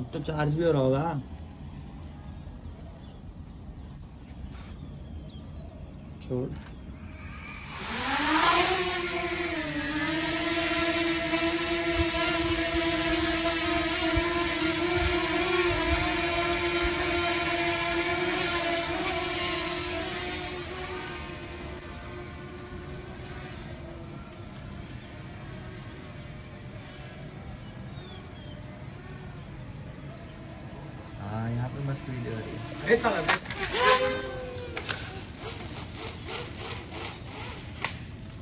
अब तो चार्ज भी हो रहा होगा। छोड़। हाँ, यहाँ पे मस्त वीडियो आ रही है।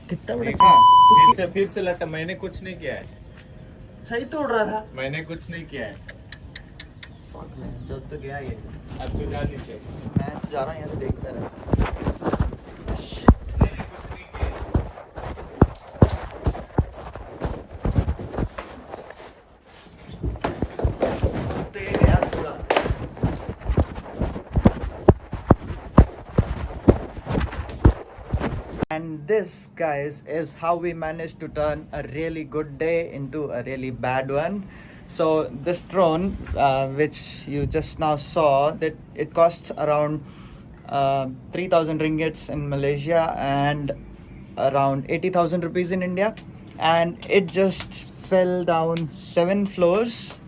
कितना बड़ा फिर से लटा। मैंने कुछ नहीं किया है। सही तोड़ रहा था। मैंने कुछ नहीं किया है। फक मैन, जब तो गया ये। अब तो जा नीचे। मैं तो जा रहा हूँ यहाँ से, देखता रहा। तो ये गया पूरा। And this, guys, is how we managed to turn a really good day into a really bad one. So this drone, which you just now saw, that it costs around 3,000 ringgits in Malaysia and around 80,000 rupees in India, and it just fell down 7 floors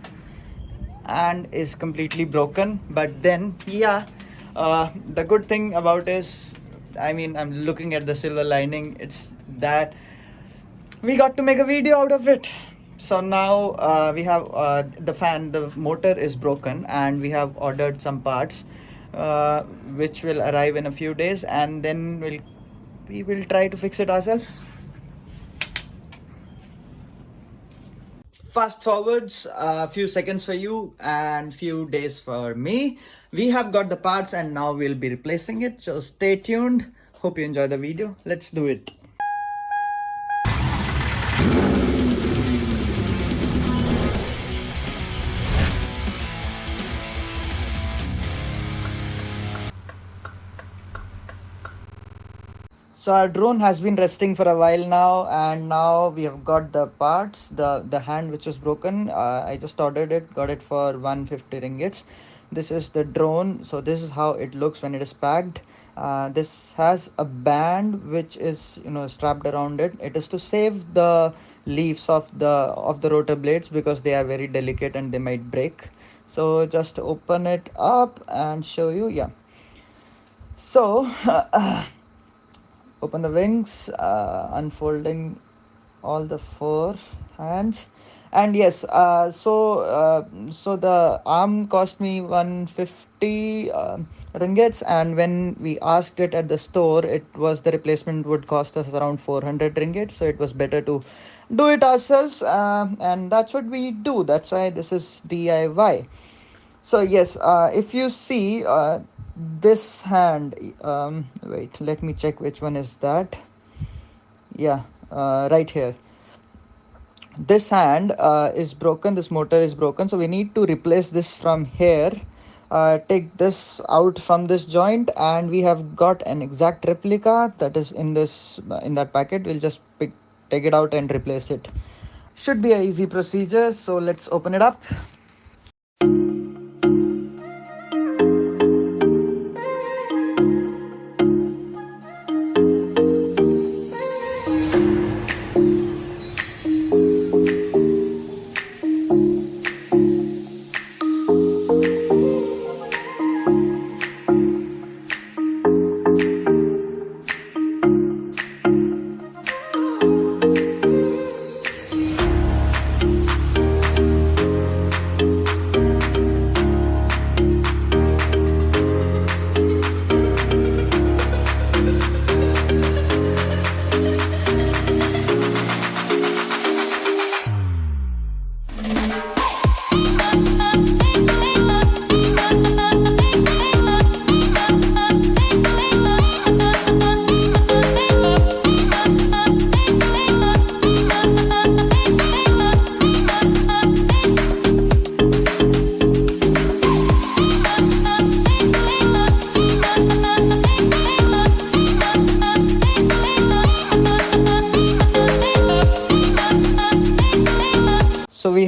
and is completely broken. But then, yeah, the good thing about is, I mean, I'm looking at the silver lining. It's that we got to make a video out of it. So now we have the motor is broken, and we have ordered some parts which will arrive in a few days, and then we will try to fix it ourselves. Fast forwards a few seconds for you and few days for me. We have got the parts and now we'll be replacing it, so stay tuned. Hope you enjoy the video. Let's do it. So our drone has been resting for a while now, and now we have got the parts. The hand which was broken, I just ordered it, got it for 150 ringgits. This is the drone. So this is how it looks when it is packed. This has a band which is, you know, strapped around it. It is to save the leaves of the rotor blades because they are very delicate and they might break. So just open it up and show you. Yeah. So open the wings, unfolding all the 4 hands, and yes, so the arm cost me 150 ringgits, and when we asked it at the store, it was the replacement would cost us around 400 ringgits, so it was better to do it ourselves, and that's what we do. That's why this is DIY. So yes, if you see this hand, wait, let me check which one is that. Yeah, right here. This hand is broken, this motor is broken, so we need to replace this from here. Take this out from this joint, and we have got an exact replica that is in that packet. We'll just take it out and replace it. Should be a easy procedure, so let's open it up.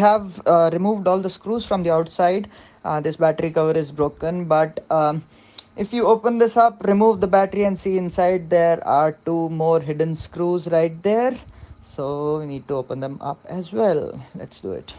have removed all the screws from the outside. This battery cover is broken, but if you open this up, remove the battery and see inside, there are two more hidden screws right there. So we need to open them up as well. Let's do it.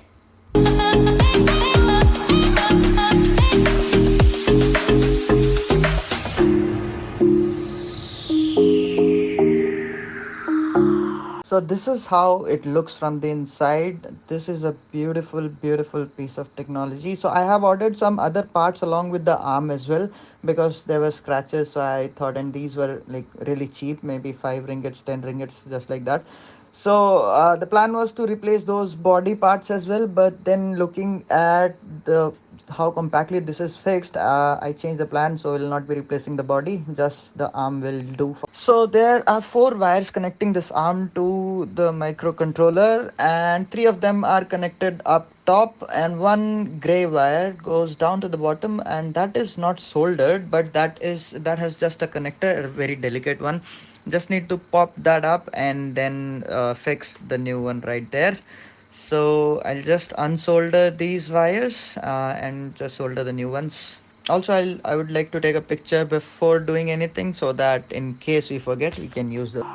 So this is how it looks from the inside. This is a beautiful, beautiful piece of technology. So I have ordered some other parts along with the arm as well, because there were scratches. So I thought, and these were like really cheap, maybe 5 ringgits, 10 ringgits, just like that. So the plan was to replace those body parts as well, but then looking at the how compactly this is fixed, I changed the plan, so will not be replacing the body, just the arm will do. So there are four wires connecting this arm to the microcontroller, and three of them are connected up top, and one gray wire goes down to the bottom, and that is not soldered, but that has just a connector, a very delicate one. Just need to pop that up and then fix the new one right there. So I'll just unsolder these wires and just solder the new ones. Also, I would like to take a picture before doing anything, so that in case we forget, we can use the.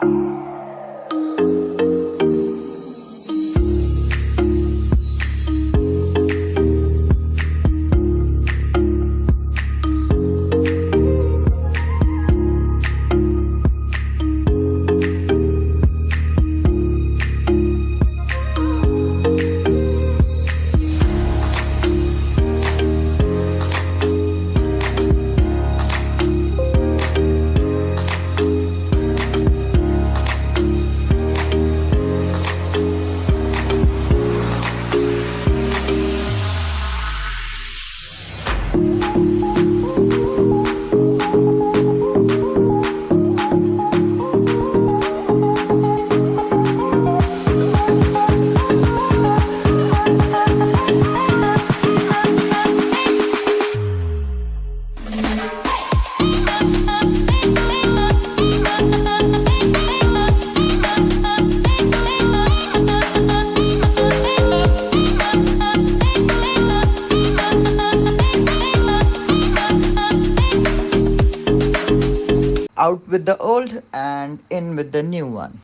Out with the old and in with the new one.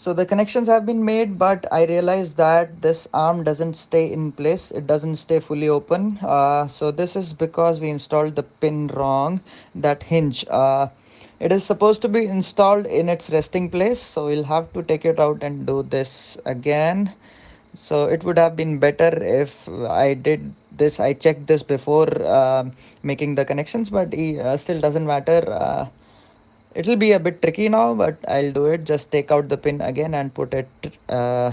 So the connections have been made, but I realized that this arm doesn't stay in place. It doesn't stay fully open. So this is because we installed the pin wrong, that hinge. It is supposed to be installed in its resting place. So we'll have to take it out and do this again. So it would have been better if I did this. I checked this before making the connections, but still doesn't matter. It'll be a bit tricky now, but I'll do it. Just take out the pin again and put it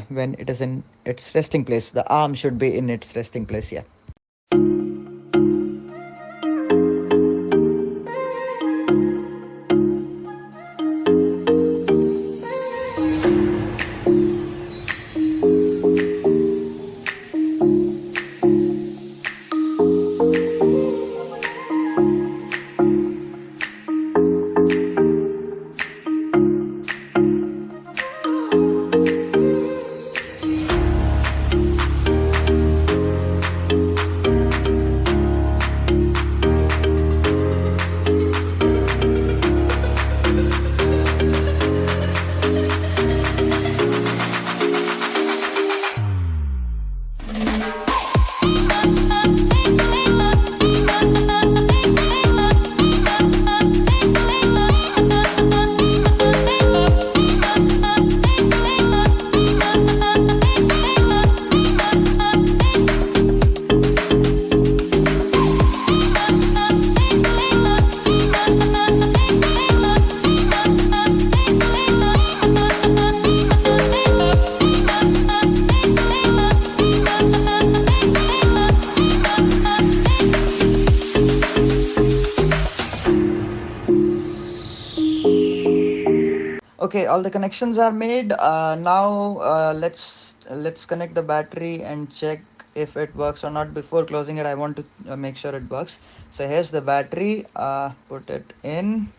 when it is in its resting place. The arm should be in its resting place, yeah. Okay, all the connections are made. Now let's connect the battery and check if it works or not. Before closing it, I want to make sure it works. So here's the battery. Put it in,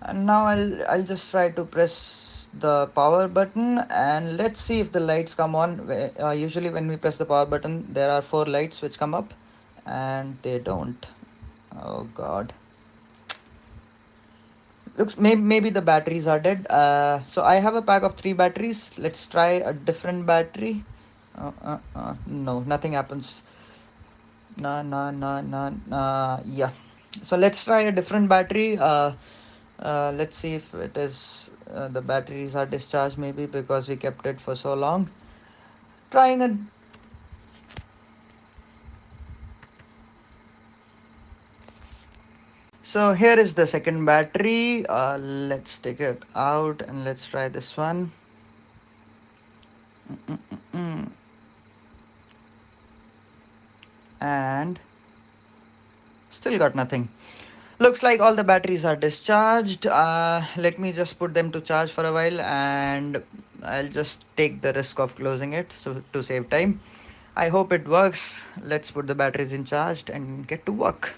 and now I'll just try to press the power button, and let's see if the lights come on. Usually when we press the power button, there are four lights which come up, and they don't. Oh God. Looks maybe the batteries are dead. So I have a pack of three batteries. Let's try a different battery. No, nothing happens. Yeah. So let's try a different battery. Let's see if it is the batteries are discharged, maybe because we kept it for so long. Trying a So here is the second battery. Let's take it out and let's try this one. Mm-mm-mm. And still got nothing. Looks like all the batteries are discharged. Let me just put them to charge for a while, and I'll just take the risk of closing it so to save time. I hope it works. Let's put the batteries in charged and get to work.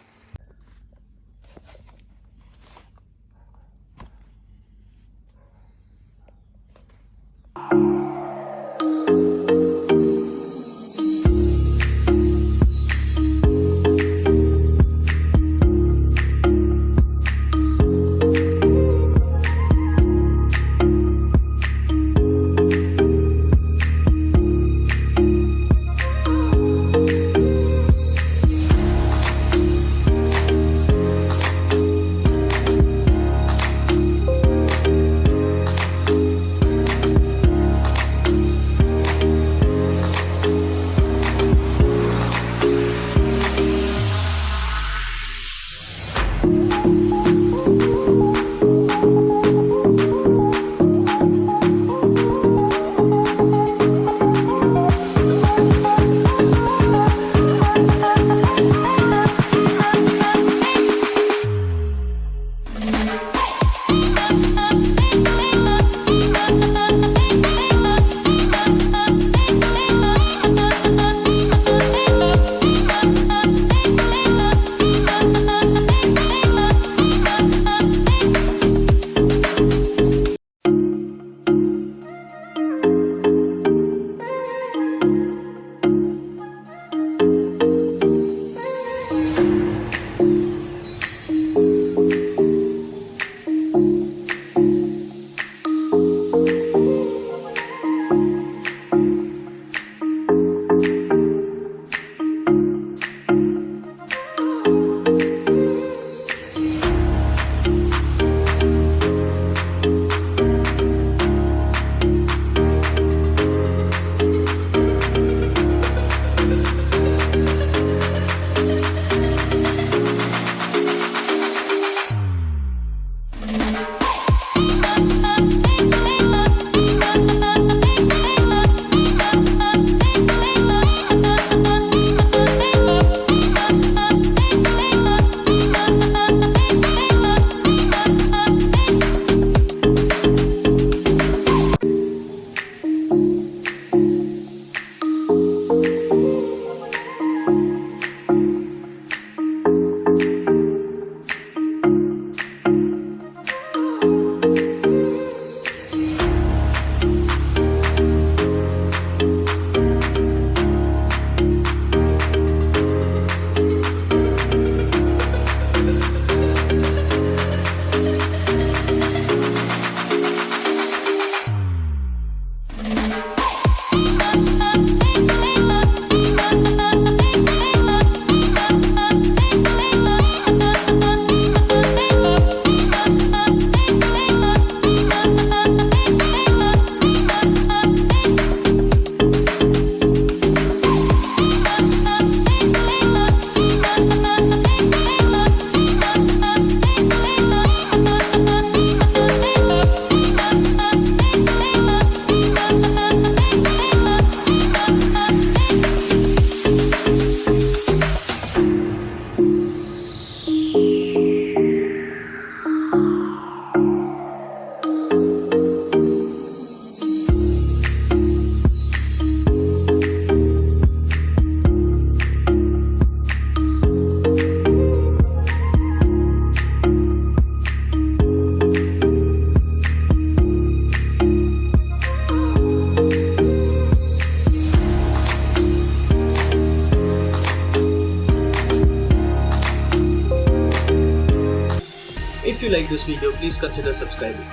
like this video, please consider subscribing. This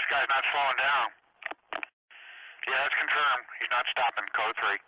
guy's not slowing down. Yeah, that's confirmed. He's not stopping. Code 3.